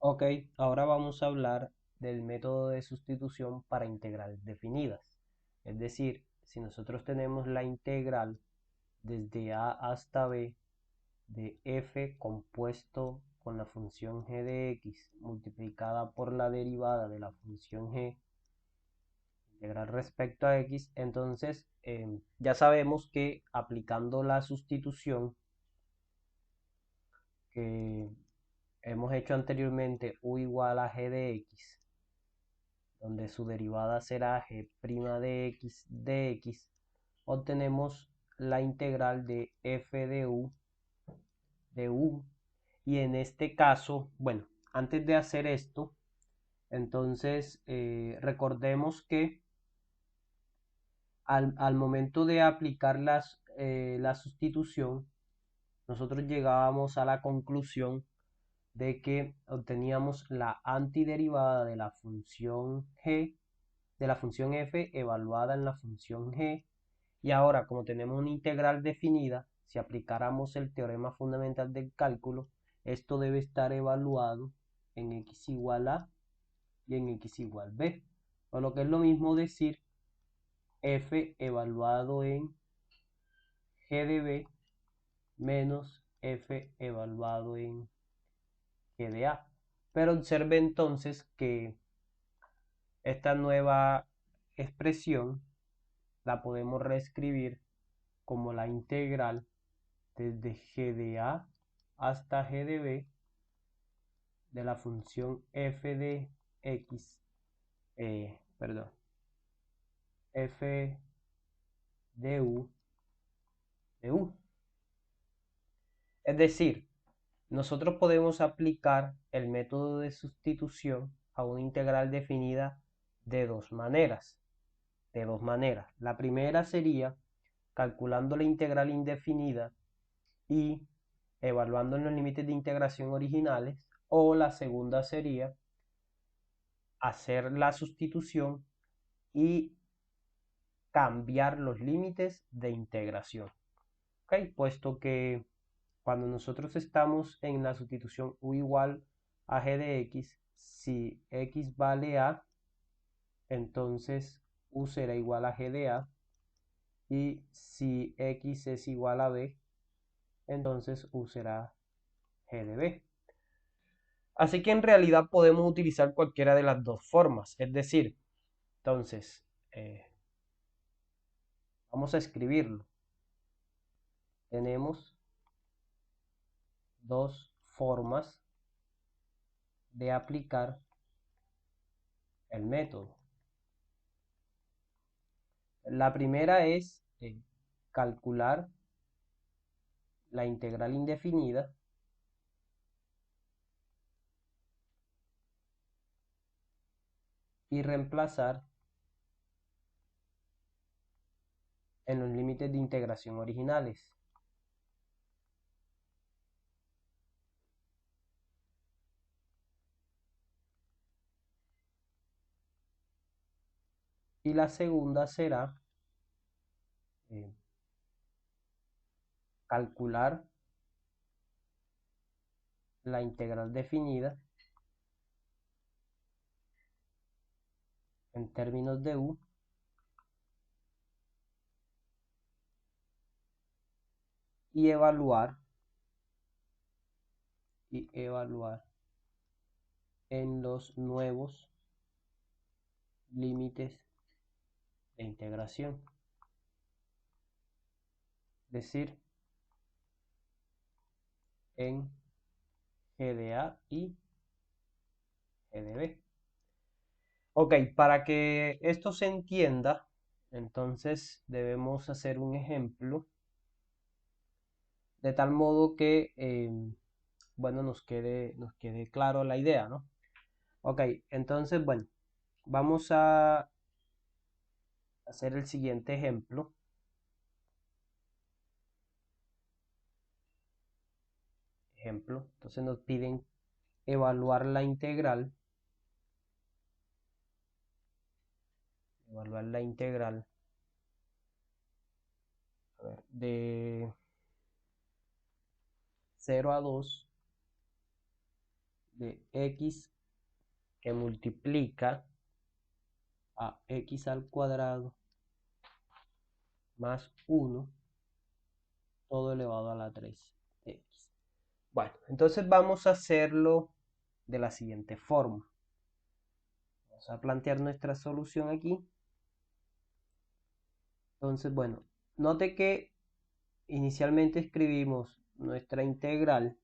Ok, ahora vamos a hablar del método de sustitución para integrales definidas. Es decir, si nosotros tenemos la integral desde a hasta b de f compuesto con la función g de x multiplicada por la derivada de la función g integral respecto a x, entonces ya sabemos que aplicando la sustitución que hemos hecho anteriormente, u igual a g de x, donde su derivada será g' de x, obtenemos la integral de f de u. Y en este caso, bueno, antes de hacer esto, entonces recordemos que al momento de aplicar la sustitución, nosotros llegábamos a la conclusión de que obteníamos la antiderivada de la función g, de la función f evaluada en la función g. Y ahora, como tenemos una integral definida, si aplicáramos el teorema fundamental del cálculo, esto debe estar evaluado en x igual a y en x igual b. O lo que es lo mismo decir f evaluado en g de b menos f evaluado en g de a. Pero observe entonces que esta nueva expresión la podemos reescribir como la integral desde g de a hasta g de b de la función f de x, perdón, f de u de u. Es decir, nosotros podemos aplicar el método de sustitución a una integral definida de dos maneras. La primera sería calculando la integral indefinida y evaluando los límites de integración originales, o la segunda sería hacer la sustitución y cambiar los límites de integración. ¿Ok? Puesto que cuando nosotros estamos en la sustitución u igual a g de x, si x vale a, entonces u será igual a g de a, y si x es igual a b, entonces u será g de b. Así que en realidad podemos utilizar cualquiera de las dos formas. Es decir, entonces, vamos a escribirlo. Tenemos dos formas de aplicar el método. La primera es calcular la integral indefinida y reemplazar en los límites de integración originales. Y la segunda será eh, calcular la integral definida en términos de u y evaluar en los nuevos límites de integración. Es decir, en g de a y g de b. Ok, para que esto se entienda, entonces debemos hacer un ejemplo de tal modo que, bueno, nos quede claro la idea, ¿no? Ok, entonces, bueno, vamos a hacer el siguiente ejemplo. Entonces nos piden evaluar la integral, a ver, de 0 a 2 de x que multiplica a x al cuadrado más 1 todo elevado a la 3 de x. Bueno, entonces vamos a hacerlo de la siguiente forma. Vamos a plantear nuestra solución aquí. Entonces, bueno, note que inicialmente escribimos nuestra integral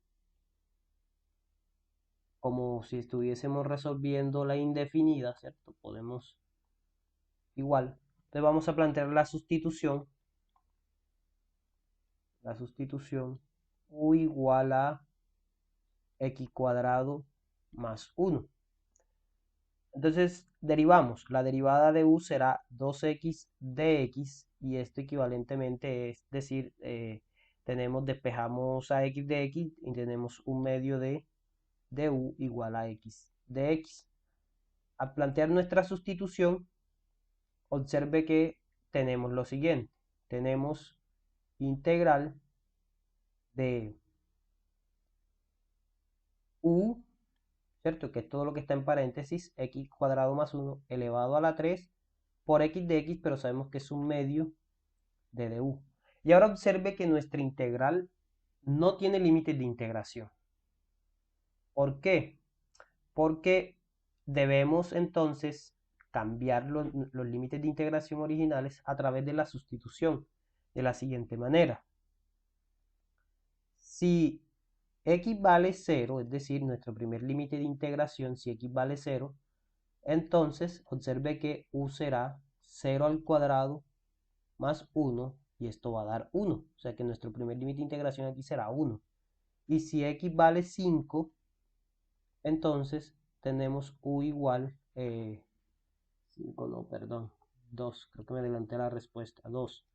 como si estuviésemos resolviendo la indefinida, ¿cierto? Podemos igual. Entonces vamos a plantear la sustitución. La sustitución u igual a x cuadrado más 1. Entonces derivamos. La derivada de u será 2x de x y esto equivalentemente es decir, despejamos a x de x y tenemos un medio de u igual a x de x. Al plantear nuestra sustitución, observe que tenemos lo siguiente. Tenemos integral de u, ¿cierto? Que es todo lo que está en paréntesis, x cuadrado más 1 elevado a la 3 por x de x, pero sabemos que es un medio de du. Y ahora observe que nuestra integral no tiene límites de integración. ¿Por qué? Porque debemos entonces cambiar los límites de integración originales a través de la sustitución de la siguiente manera. Si x vale 0, es decir, nuestro primer límite de integración, si x vale 0, entonces observe que u será 0 al cuadrado más 1 y esto va a dar 1. O sea que nuestro primer límite de integración aquí será 1. Y si x vale 5, entonces tenemos u igual, 5 no, perdón, 2, creo que me adelanté la respuesta, 2.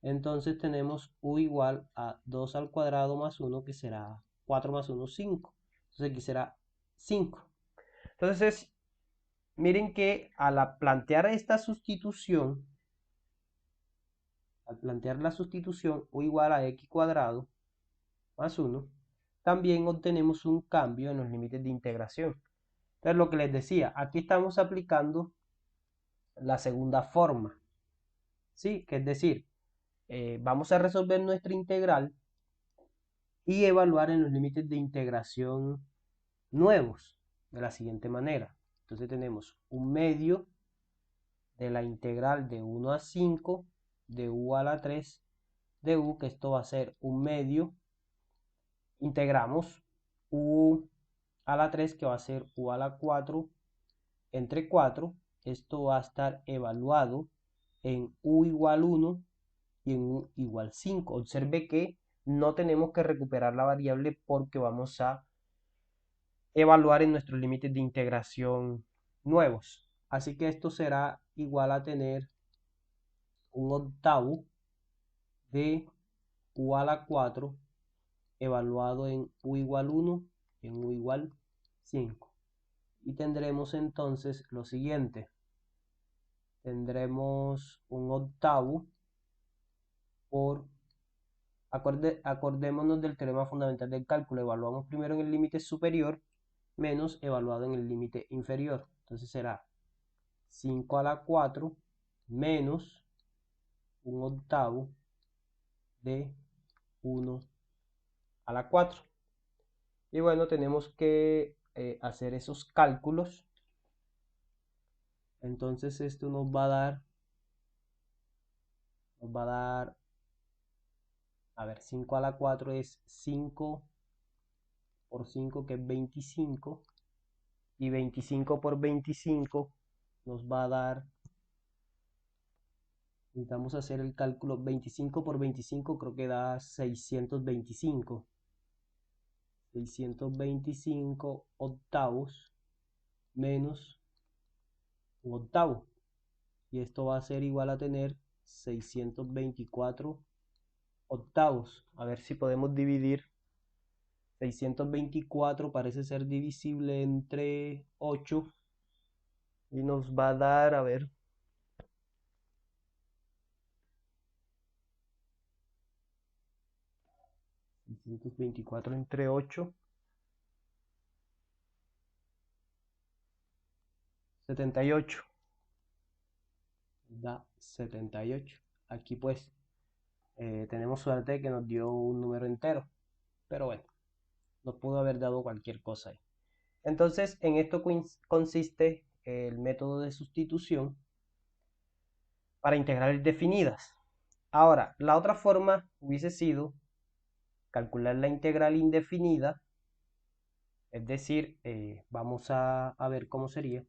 Entonces tenemos u igual a 2 al cuadrado más 1, que será 4 más 1, 5. Entonces aquí será 5. Entonces, miren que al plantear esta sustitución, u igual a x cuadrado más 1, también obtenemos un cambio en los límites de integración. Entonces, lo que les decía, aquí estamos aplicando la segunda forma, ¿sí? Que es decir, vamos a resolver nuestra integral y evaluar en los límites de integración nuevos de la siguiente manera. Entonces tenemos un medio de la integral de 1 a 5 de u a la 3 de u, que esto va a ser un medio. Integramos u a la 3, que va a ser u a la 4 entre 4. Esto va a estar evaluado en u igual 1 y en u igual 5. Observe que no tenemos que recuperar la variable porque vamos a evaluar en nuestros límites de integración nuevos. Así que esto será igual a tener un octavo de u a la 4 evaluado en u igual 1 y en u igual 5. Y tendremos entonces lo siguiente. Tendremos un octavo por, acordémonos del teorema fundamental del cálculo. Evaluamos primero en el límite superior menos evaluado en el límite inferior. Entonces será 5 a la 4 menos un octavo de 1 a la 4. Y bueno, tenemos que hacer esos cálculos. Entonces esto nos va a dar, a ver, 5 a la 4 es 5 por 5, que es 25. Y 25 por 25 nos va a dar, necesitamos hacer el cálculo, 25 por 25 creo que da 625. 625 octavos menos un octavo. Y esto va a ser igual a tener 624 octavos. A ver si podemos dividir. 624 parece ser divisible entre 8. Y nos va a dar, a ver, 624 entre 8. 78. Da 78. Aquí pues tenemos suerte de que nos dio un número entero. Pero bueno, nos pudo haber dado cualquier cosa ahí. Entonces, en esto consiste el método de sustitución para integrales definidas. Ahora, la otra forma hubiese sido calcular la integral indefinida, es decir, vamos a ver cómo sería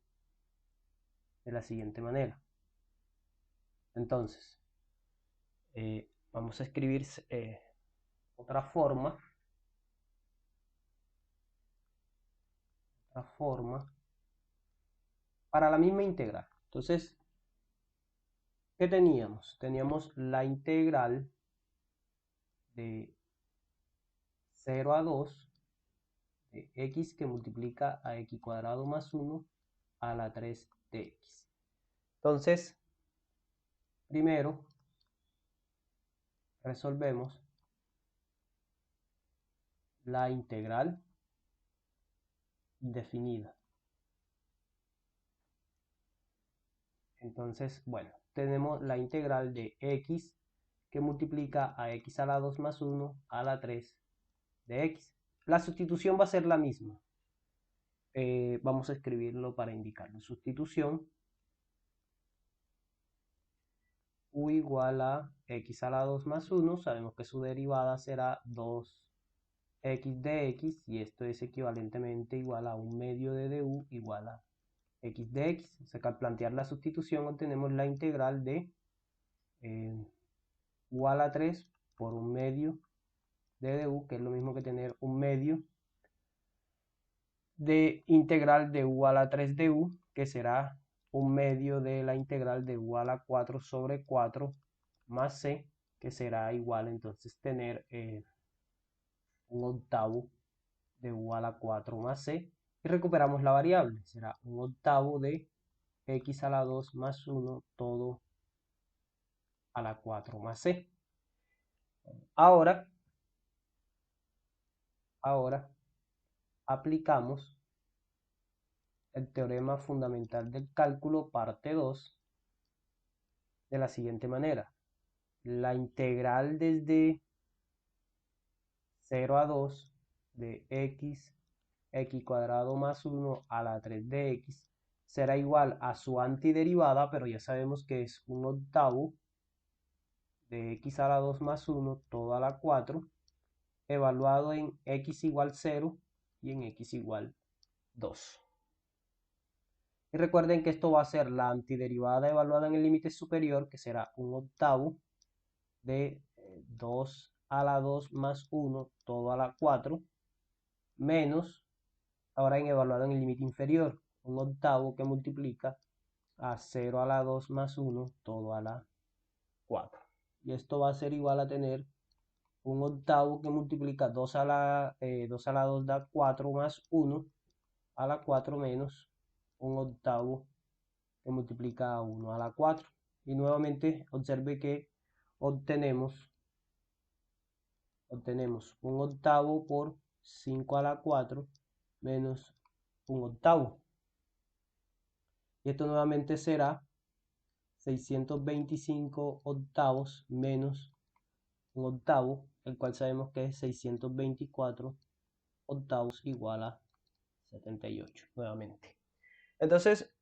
de la siguiente manera. Entonces, vamos a escribir otra forma para la misma integral. Entonces, ¿qué teníamos? Teníamos la integral de 0 a 2 de x que multiplica a x cuadrado más 1 a la 3 de x. Entonces, primero resolvemos la integral indefinida. Entonces, bueno, tenemos la integral de x que multiplica a x a la 2 más 1 a la 3 de x. La sustitución va a ser la misma. Vamos a escribirlo para indicarlo. Sustitución u igual a x a la 2 más 1. Sabemos que su derivada será 2x de x y esto es equivalentemente igual a 1 medio de du igual a x de x. O sea que al plantear la sustitución obtenemos la integral de u a la 3 por 1 medio de du, que es lo mismo que tener 1 medio de integral de u a la 3 de u, que será 1 medio de la integral de u a la 4 sobre 4 más c, que será igual entonces tener 1/8 de u a la 4 más c, y recuperamos la variable, será 1/8 de x a la 2 más 1 todo a la 4 más c. Ahora aplicamos el teorema fundamental del cálculo parte 2 de la siguiente manera. La integral desde 0 a 2 de x cuadrado más 1 a la 3 de x será igual a su antiderivada, pero ya sabemos que es 1/8 de x a la 2 más 1 todo a la 4, evaluado en x igual 0 y en x igual 2. Y recuerden que esto va a ser la antiderivada evaluada en el límite superior, que será 1/8 de 2 a la 2 más 1 todo a la 4, menos, ahora evaluado en el límite inferior, 1/8 que multiplica a 0 a la 2 más 1 todo a la 4. Y esto va a ser igual a tener 1/8 que multiplica 2 a la 2 da 4 más 1 a la 4 menos 1/8 que multiplica a 1 a la 4. Y nuevamente observe que obtenemos 1/8 por 5 a la 4 menos 1/8. Y esto nuevamente será 625 octavos menos 1/8, el cual sabemos que es 624 octavos igual a 78 nuevamente. Entonces,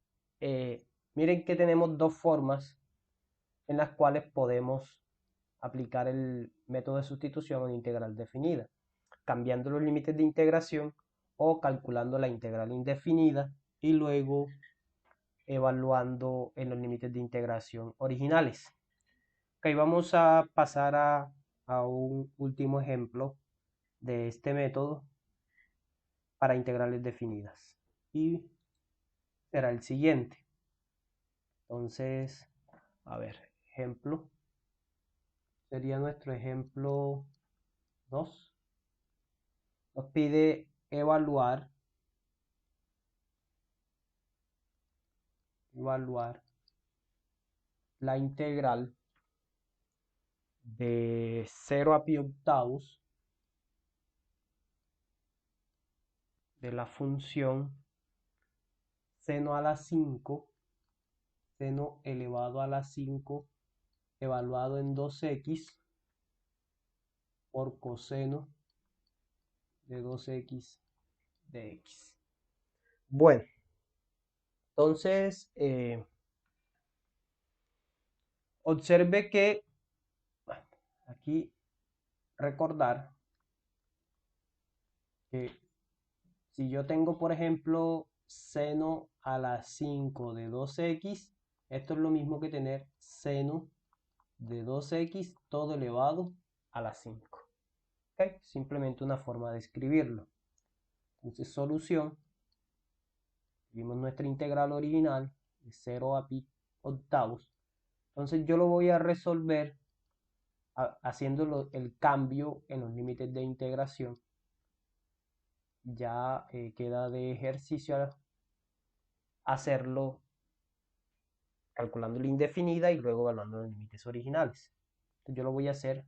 miren que tenemos dos formas en las cuales podemos aplicar el método de sustitución en integral definida, cambiando los límites de integración o calculando la integral indefinida y luego evaluando en los límites de integración originales. Ok, vamos a pasar a un último ejemplo de este método para integrales definidas y será el siguiente. Entonces, a ver, ejemplo, sería nuestro ejemplo 2. Nos pide evaluar la integral de 0 a pi octavos de la función seno a la 5, seno elevado a la 5 evaluado en 2x por coseno de 2x de x. Bueno, entonces observe que aquí recordar que si yo tengo, por ejemplo, seno a la 5 de 2x, esto es lo mismo que tener seno de 2x todo elevado a la 5. ¿Okay? Simplemente una forma de escribirlo. Entonces, solución. Vimos nuestra integral original de 0 a pi octavos. Entonces, yo lo voy a resolver haciendo el cambio en los límites de integración. Ya queda de ejercicio hacerlo calculando la indefinida y luego evaluando los límites originales. Entonces, yo lo voy a hacer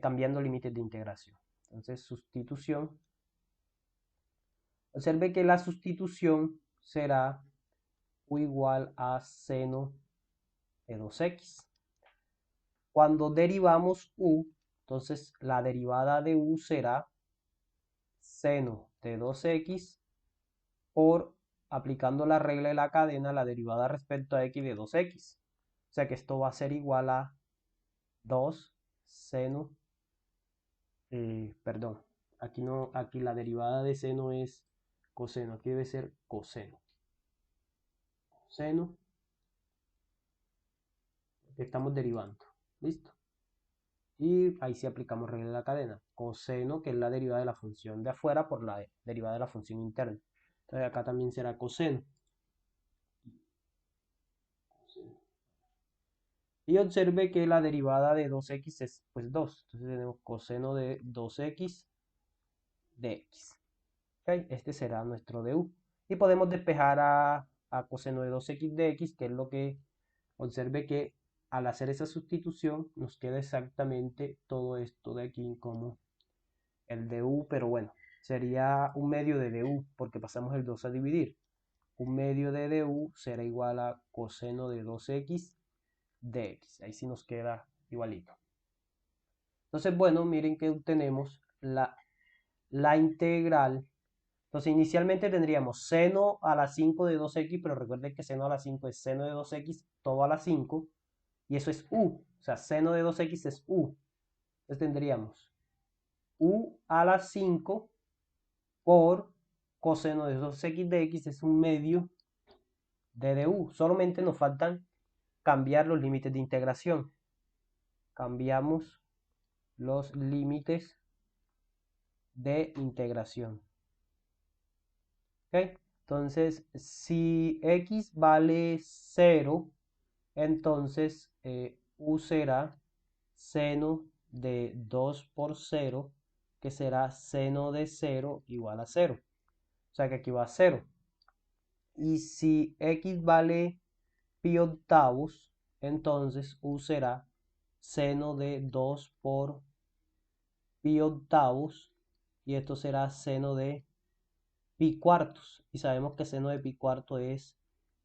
cambiando límites de integración. Entonces, sustitución. Observe que la sustitución será u igual a seno de 2x. Cuando derivamos u, entonces la derivada de u será seno de 2x por, aplicando la regla de la cadena, la derivada respecto a x de 2x. O sea que esto va a ser igual a 2 seno, perdón, aquí no, aquí la derivada de seno es coseno, aquí debe ser coseno. Coseno, que estamos derivando, ¿listo? Y ahí sí aplicamos regla de la cadena, coseno, que es la derivada de la función de afuera por la derivada de la función interna. Entonces acá también será coseno. Y observe que la derivada de 2x es pues 2. Entonces tenemos coseno de 2x de x. ¿Okay? Este será nuestro du. Y podemos despejar a coseno de 2x de x, que es lo que observe que al hacer esa sustitución nos queda exactamente todo esto de aquí como el du, pero bueno, sería un medio de du porque pasamos el 2 a dividir. Un medio de du será igual a coseno de 2x de x. Ahí sí nos queda igualito. Entonces, bueno, miren que obtenemos la integral. Entonces, inicialmente tendríamos seno a la 5 de 2x, pero recuerden que seno a la 5 es seno de 2x todo a la 5, y eso es u. O sea, seno de 2x es u. Entonces tendríamos u a la 5 por coseno de 2x de x es un medio de du. Solamente nos faltan cambiar los límites de integración. Cambiamos los límites de integración. ¿Okay? Entonces, si x vale 0, entonces u será seno de 2 por 0, que será seno de 0 igual a 0. O sea que aquí va a 0. Y si x vale pi octavos, entonces u será seno de 2 por pi octavos, y esto será seno de pi cuartos. Y sabemos que seno de pi cuarto es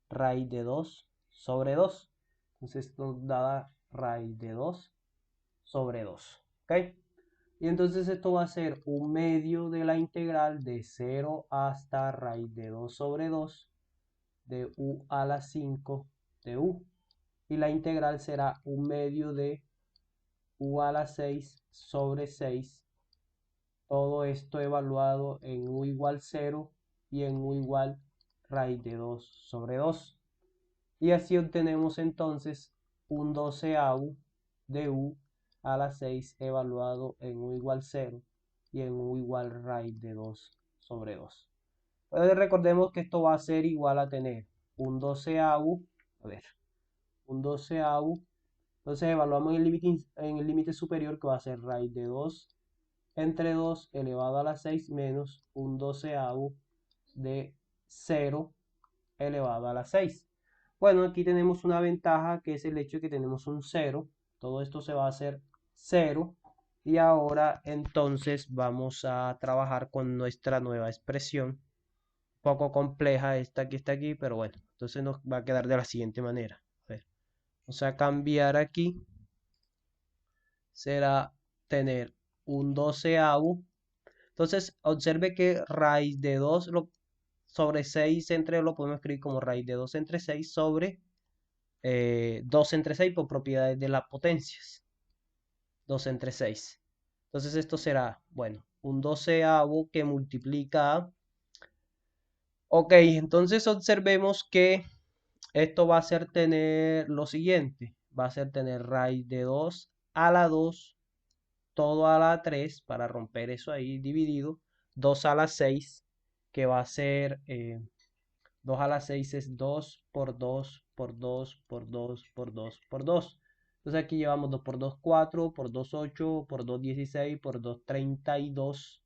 raíz de 2 sobre 2. Entonces esto da raíz de 2 sobre 2. ¿Ok? Y entonces esto va a ser un medio de la integral de 0 hasta raíz de 2 sobre 2 de u a la 5 de u. Y la integral será un medio de u a la 6 sobre 6. Todo esto evaluado en u igual 0 y en u igual raíz de 2 sobre 2. Y así obtenemos entonces un doceavo de u a la 6 evaluado en u igual 0 y en u igual raíz de 2 sobre 2. Entonces recordemos que esto va a ser igual a tener un doceavo, un doceavo. Entonces evaluamos en el límite superior, que va a ser raíz de 2 entre 2 elevado a la 6 menos un doceavo de 0 elevado a la 6. Bueno, aquí tenemos una ventaja, que es el hecho de que tenemos un 0. Todo esto se va a hacer 0. Y ahora entonces vamos a trabajar con nuestra nueva expresión, poco compleja esta que está aquí, pero bueno, entonces nos va a quedar de la siguiente manera. A ver, vamos a cambiar aquí. Será tener un doceavo. Entonces, observe que raíz de 2 sobre 6 entre lo podemos escribir como raíz de 2 entre 6 sobre 2 entre 6 por propiedades de las potencias. 2 entre 6. Entonces esto será, bueno, un doceavo que multiplica a... Ok, entonces observemos que esto va a ser tener lo siguiente. Va a ser tener raíz de 2 a la 2 todo a la 3 para romper eso ahí dividido, 2 a la 6 que va a ser 2 a la 6 es 2 por 2 por 2 por 2 por 2 por 2. Entonces aquí llevamos 2 por 2 4, por 2 8, por 2 16, por 2 32,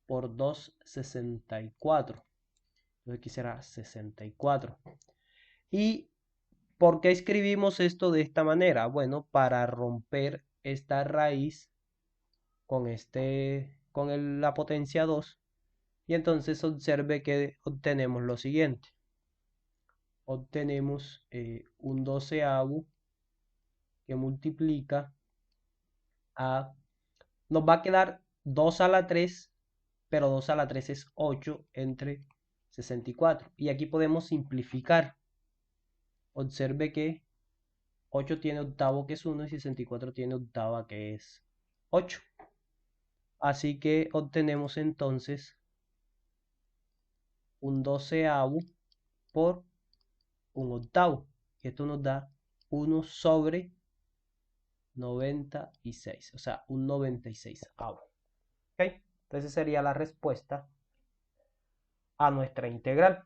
por 2 64. Entonces aquí será 64. ¿Y por qué escribimos esto de esta manera? Bueno, para romper esta raíz con la potencia 2. Y entonces observe que obtenemos lo siguiente. Obtenemos un doceavo que multiplica a... Nos va a quedar 2 a la 3, pero 2 a la 3 es 8 entre 64. Y aquí podemos simplificar. Observe que 8 tiene octavo que es 1 y 64 tiene octava que es 8. Así que obtenemos entonces un doceavo por un octavo. Y esto nos da 1 sobre 96, o sea, un 96avo. ¿Ok? Entonces sería la respuesta a nuestra integral.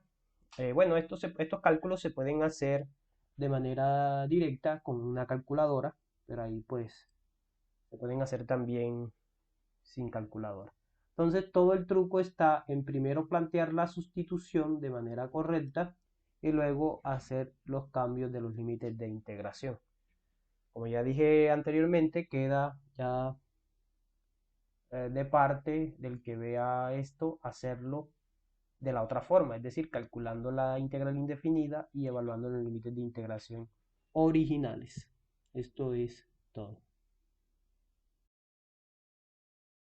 Bueno, estos cálculos se pueden hacer de manera directa con una calculadora, pero ahí pues se pueden hacer también sin calculadora. Entonces todo el truco está en primero plantear la sustitución de manera correcta y luego hacer los cambios de los límites de integración. Como ya dije anteriormente, queda ya de parte del que vea esto hacerlo de la otra forma, es decir, calculando la integral indefinida y evaluando los límites de integración originales. Esto es todo.